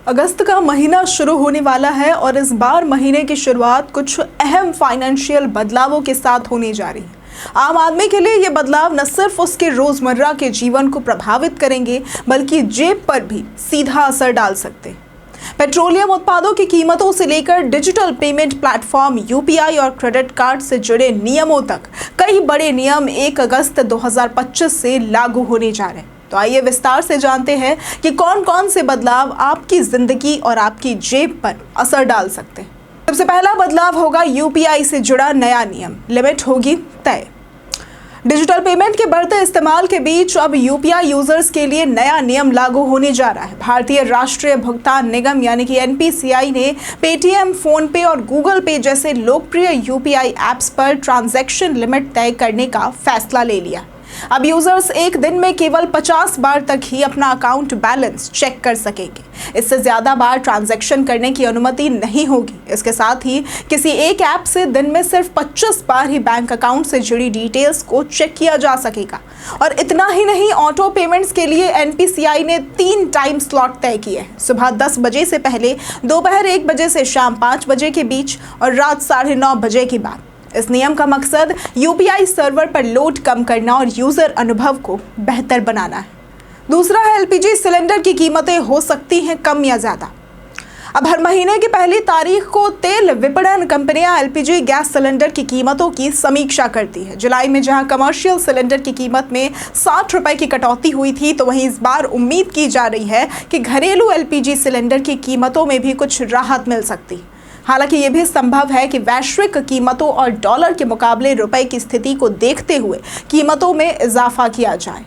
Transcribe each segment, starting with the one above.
अगस्त का महीना शुरू होने वाला है और इस बार महीने की शुरुआत कुछ अहम फाइनेंशियल बदलावों के साथ होने जा रही है। आम आदमी के लिए ये बदलाव न सिर्फ उसके रोजमर्रा के जीवन को प्रभावित करेंगे बल्कि जेब पर भी सीधा असर डाल सकते हैं। पेट्रोलियम उत्पादों की कीमतों से लेकर डिजिटल पेमेंट प्लेटफॉर्म यूपीआई और क्रेडिट कार्ड से जुड़े नियमों तक कई बड़े नियम 1 अगस्त 2025 से लागू होने जा रहे हैं। तो आइए विस्तार से जानते हैं कि कौन कौन से बदलाव आपकी जिंदगी और आपकी जेब पर असर डाल सकते हैं। सबसे पहला बदलाव होगा यूपीआई से जुड़ा नया नियम। लिमिट होगी तय। डिजिटल पेमेंट के बढ़ते इस्तेमाल के बीच अब यूपीआई यूजर्स के लिए नया नियम लागू होने जा रहा है। भारतीय राष्ट्रीय भुगतान निगम यानी कि एनपीसीआई ने पेटीएम, फोन पे और गूगल पे जैसे लोकप्रिय यूपीआई ऐप्स पर ट्रांजैक्शन लिमिट तय करने का फैसला ले लिया। अब यूजर्स एक दिन में केवल 50 बार तक ही अपना अकाउंट बैलेंस चेक कर सकेंगे। इससे ज्यादा बार ट्रांजैक्शन करने की अनुमति नहीं होगी। इसके साथ ही किसी एक ऐप से दिन में सिर्फ 25 बार ही बैंक अकाउंट से जुड़ी डिटेल्स को चेक किया जा सकेगा। और इतना ही नहीं, ऑटो पेमेंट्स के लिए एनपीसीआई ने 3 टाइम स्लॉट तय किए हैं। सुबह 10 बजे से पहले, दोपहर 1 बजे से शाम 5 बजे के बीच और रात 9:30 बजे के बाद। इस नियम का मकसद यूपीआई सर्वर पर लोड कम करना और यूजर अनुभव को बेहतर बनाना है। दूसरा है एलपीजी सिलेंडर की कीमतें हो सकती हैं कम या ज्यादा। अब हर महीने की पहली तारीख को तेल विपणन कंपनियां एलपीजी गैस सिलेंडर की कीमतों की समीक्षा करती है। जुलाई में जहां कमर्शियल सिलेंडर की कीमत में 60 रुपए की कटौती हुई थी, तो वहीं इस बार उम्मीद की जा रही है कि घरेलू एलपीजी सिलेंडर की कीमतों में भी कुछ राहत मिल सकती है। हालांकि ये भी संभव है कि वैश्विक कीमतों और डॉलर के मुकाबले रुपए की स्थिति को देखते हुए कीमतों में इजाफा किया जाए।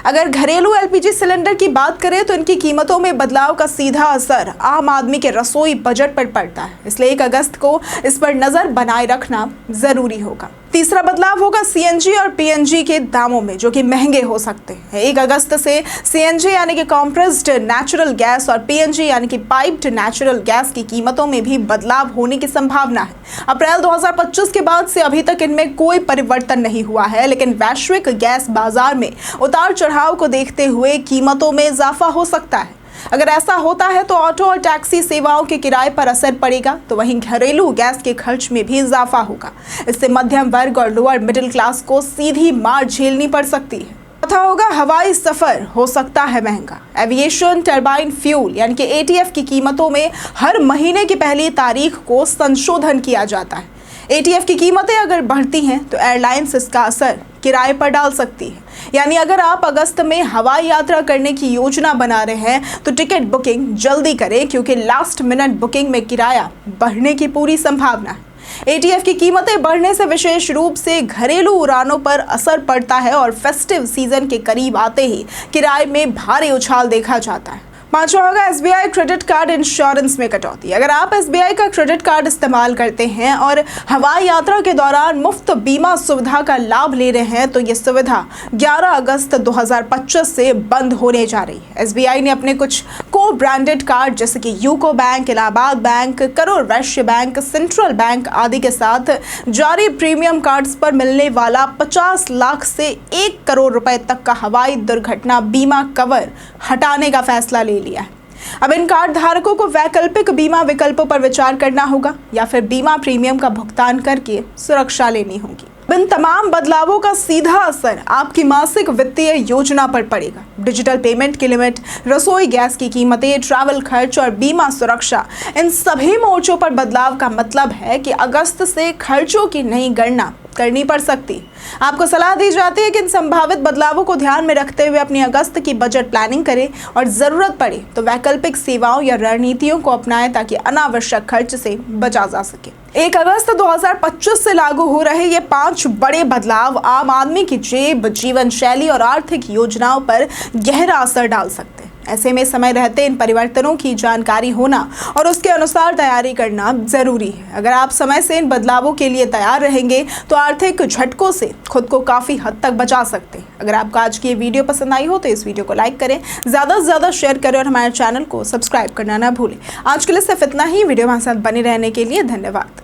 अगर घरेलू एलपीजी सिलेंडर की बात करें तो इनकी कीमतों में बदलाव का सीधा असर आम आदमी के रसोई बजट पर पड़ता है। इसलिए 1 अगस्त को इस पर नजर बनाए रखना जरूरी होगा। तीसरा बदलाव होगा सीएनजी और पीएनजी के दामों में, जो कि महंगे हो सकते हैं। 1 अगस्त से सीएनजी यानी कि कॉम्प्रेस्ड नेचुरल गैस और पीएनजी यानी कि पाइप्ड नेचुरल गैस की कीमतों में भी बदलाव होने की संभावना है। अप्रैल 2025 के बाद से अभी तक इनमें कोई परिवर्तन नहीं हुआ है, लेकिन वैश्विक गैस बाजार में उतार चढ़ाव को देखते हुए कीमतों में इजाफा हो सकता है। अगर ऐसा होता है तो ऑटो और टैक्सी सेवाओं के किराए पर असर पड़ेगा, तो वहीं घरेलू गैस के खर्च में भी इजाफा होगा। इससे मध्यम वर्ग और लोअर मिडिल क्लास को सीधी मार झेलनी पड़ सकती है। चौथा होगा हवाई सफर हो सकता है महंगा। एविएशन टर्बाइन फ्यूल यानी कि एटीएफ की कीमतों में हर महीने की पहली तारीख को संशोधन किया जाता है। एटीएफ की कीमतें अगर बढ़ती हैं तो एयरलाइंस इसका असर किराए पर डाल सकती है। यानी अगर आप अगस्त में हवाई यात्रा करने की योजना बना रहे हैं तो टिकट बुकिंग जल्दी करें, क्योंकि लास्ट मिनट बुकिंग में किराया बढ़ने की पूरी संभावना है। एटीएफ की कीमतें बढ़ने से विशेष रूप से घरेलू उड़ानों पर असर पड़ता है और फेस्टिव सीजन के करीब आते ही किराए में भारी उछाल देखा जाता है। पांचवा होगा एसबीआई क्रेडिट कार्ड इंश्योरेंस में कटौती। अगर आप एसबीआई का क्रेडिट कार्ड इस्तेमाल करते हैं और हवाई यात्रा के दौरान मुफ्त बीमा सुविधा का लाभ ले रहे हैं, तो ये सुविधा 11 अगस्त 2025 से बंद होने जा रही है। एसबीआई ने अपने कुछ को ब्रांडेड कार्ड जैसे कि UCO bank, Allahabad bank, crore वैश्य बैंक, सेंट्रल बैंक आदि के साथ जारी प्रीमियम कार्ड्स पर मिलने वाला 50 लाख से 1 करोड़ रुपए तक का हवाई दुर्घटना बीमा कवर हटाने का फैसला ले लिया है। अब इन कार्ड धारकों को वैकल्पिक बीमा विकल्पों पर विचार करना होगा या फिर बीमा प्रीमियम का भुगतान करके सुरक्षा लेनी होगी। इन तमाम बदलावों का सीधा असर आपकी मासिक वित्तीय योजना पर पड़ेगा। डिजिटल पेमेंट की लिमिट, रसोई गैस की कीमतें, ट्रैवल खर्च और बीमा सुरक्षा, इन सभी मोर्चों पर बदलाव का मतलब है कि अगस्त से खर्चों की नई गणना करनी पड़ सकती। आपको सलाह दी जाती है कि इन संभावित बदलावों को ध्यान में रखते हुए अपनी अगस्त की बजट प्लानिंग करें और जरूरत पड़े तो वैकल्पिक सेवाओं या रणनीतियों को अपनाएं, ताकि अनावश्यक खर्च से बचा जा सके। 1 अगस्त 2025 से लागू हो रहे ये 5 बड़े बदलाव आम आदमी की जेब, जीवन शैली और आर्थिक योजनाओं पर गहरा असर डाल सकते हैं। ऐसे में समय रहते इन परिवर्तनों की जानकारी होना और उसके अनुसार तैयारी करना जरूरी है। अगर आप समय से इन बदलावों के लिए तैयार रहेंगे तो आर्थिक झटकों से खुद को काफी हद तक बचा सकते हैं। अगर आपको आज की ये वीडियो पसंद आई हो तो इस वीडियो को लाइक करें, ज्यादा से ज्यादा शेयर करें और हमारे चैनल को सब्सक्राइब करना ना भूलें। आज के लिए सिर्फ इतना ही। वीडियो हमारे साथ बने रहने के लिए धन्यवाद।